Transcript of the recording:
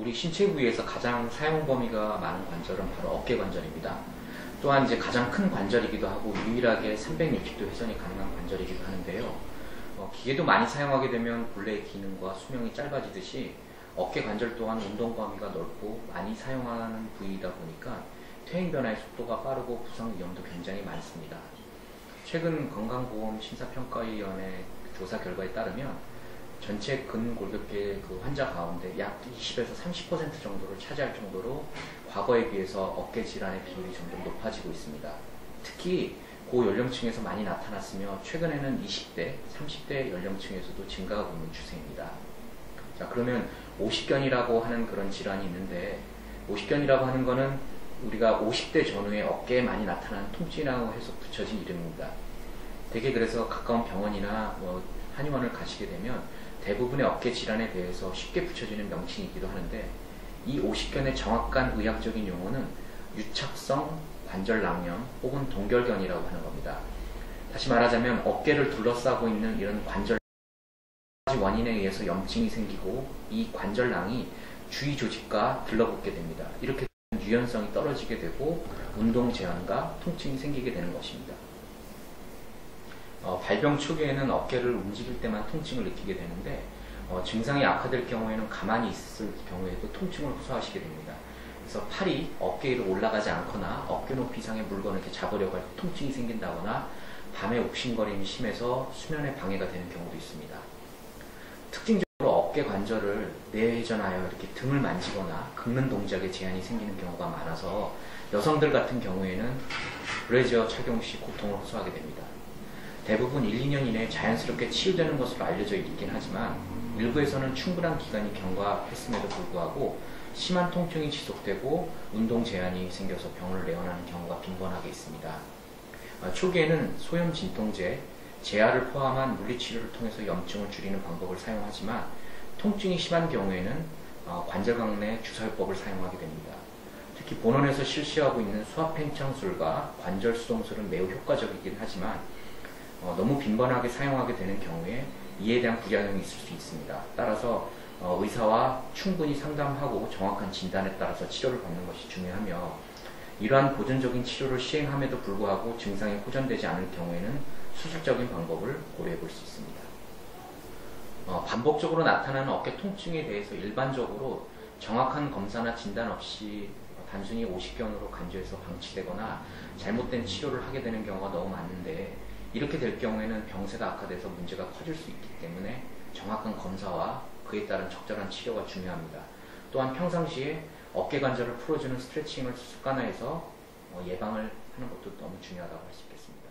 우리 신체 부위에서 가장 사용 범위가 많은 관절은 바로 어깨 관절입니다. 또한 이제 가장 큰 관절이기도 하고 유일하게 360도 회전이 가능한 관절이기도 하는데요. 기계도 많이 사용하게 되면 본래의 기능과 수명이 짧아지듯이 어깨 관절 또한 운동 범위가 넓고 많이 사용하는 부위이다 보니까 퇴행 변화의 속도가 빠르고 부상 위험도 굉장히 많습니다. 최근 건강보험 심사평가위원회 조사 결과에 따르면 전체 근골격계 그 환자 가운데 약 20에서 30% 정도를 차지할 정도로 과거에 비해서 어깨 질환의 비율이 점점 높아지고 있습니다. 특히 고연령층에서 많이 나타났으며 최근에는 20대, 30대 연령층에서도 증가하고 있는 추세입니다. 자, 그러면 오십견이라고 하는 그런 질환이 있는데, 오십견이라고 하는 거는 우리가 50대 전후에 어깨에 많이 나타나는 통증이라고 해서 붙여진 이름입니다. 대개 그래서 가까운 병원이나 한의원을 가시게 되면 대부분의 어깨 질환에 대해서 쉽게 붙여지는 명칭이기도 하는데, 이 오십견의 정확한 의학적인 용어는 유착성 관절낭염 혹은 동결견이라고 하는 겁니다. 다시 말하자면 어깨를 둘러싸고 있는 이런 관절 원인에 의해서 염증이 생기고 이 관절낭이 주위 조직과 들러붙게 됩니다. 이렇게 되면 유연성이 떨어지게 되고 운동 제한과 통증이 생기게 되는 것입니다. 발병 초기에는 어깨를 움직일 때만 통증을 느끼게 되는데 증상이 악화될 경우에는 가만히 있을 경우에도 통증을 호소하시게 됩니다. 그래서 팔이 어깨 위로 올라가지 않거나 어깨 높이 이상의 물건을 이렇게 잡으려고 할 때 통증이 생긴다거나 밤에 욱신거림이 심해서 수면에 방해가 되는 경우도 있습니다. 특징적으로 어깨 관절을 내회전하여 이렇게 등을 만지거나 긁는 동작에 제한이 생기는 경우가 많아서 여성들 같은 경우에는 브래지어 착용 시 고통을 호소하게 됩니다. 대부분 1, 2년 이내에 자연스럽게 치유되는 것으로 알려져 있긴 하지만 일부에서는 충분한 기간이 경과했음에도 불구하고 심한 통증이 지속되고 운동 제한이 생겨서 병원을 내원하는 경우가 빈번하게 있습니다. 초기에는 소염 진통제, 제아를 포함한 물리치료를 통해서 염증을 줄이는 방법을 사용하지만 통증이 심한 경우에는 관절강 내 주사요법을 사용하게 됩니다. 특히 본원에서 실시하고 있는 수압팽창술과 관절수동술은 매우 효과적이긴 하지만 너무 빈번하게 사용하게 되는 경우에 이에 대한 부작용이 있을 수 있습니다. 따라서 의사와 충분히 상담하고 정확한 진단에 따라서 치료를 받는 것이 중요하며 이러한 보존적인 치료를 시행함에도 불구하고 증상이 호전되지 않을 경우에는 수술적인 방법을 고려해 볼 수 있습니다. 반복적으로 나타나는 어깨 통증에 대해서 일반적으로 정확한 검사나 진단 없이 단순히 오십견으로 간주해서 방치되거나 잘못된 치료를 하게 되는 경우가 너무 많은데 이렇게 될 경우에는 병세가 악화돼서 문제가 커질 수 있기 때문에 정확한 검사와 그에 따른 적절한 치료가 중요합니다. 또한 평상시에 어깨 관절을 풀어주는 스트레칭을 습관화해서 예방을 하는 것도 너무 중요하다고 할 수 있겠습니다.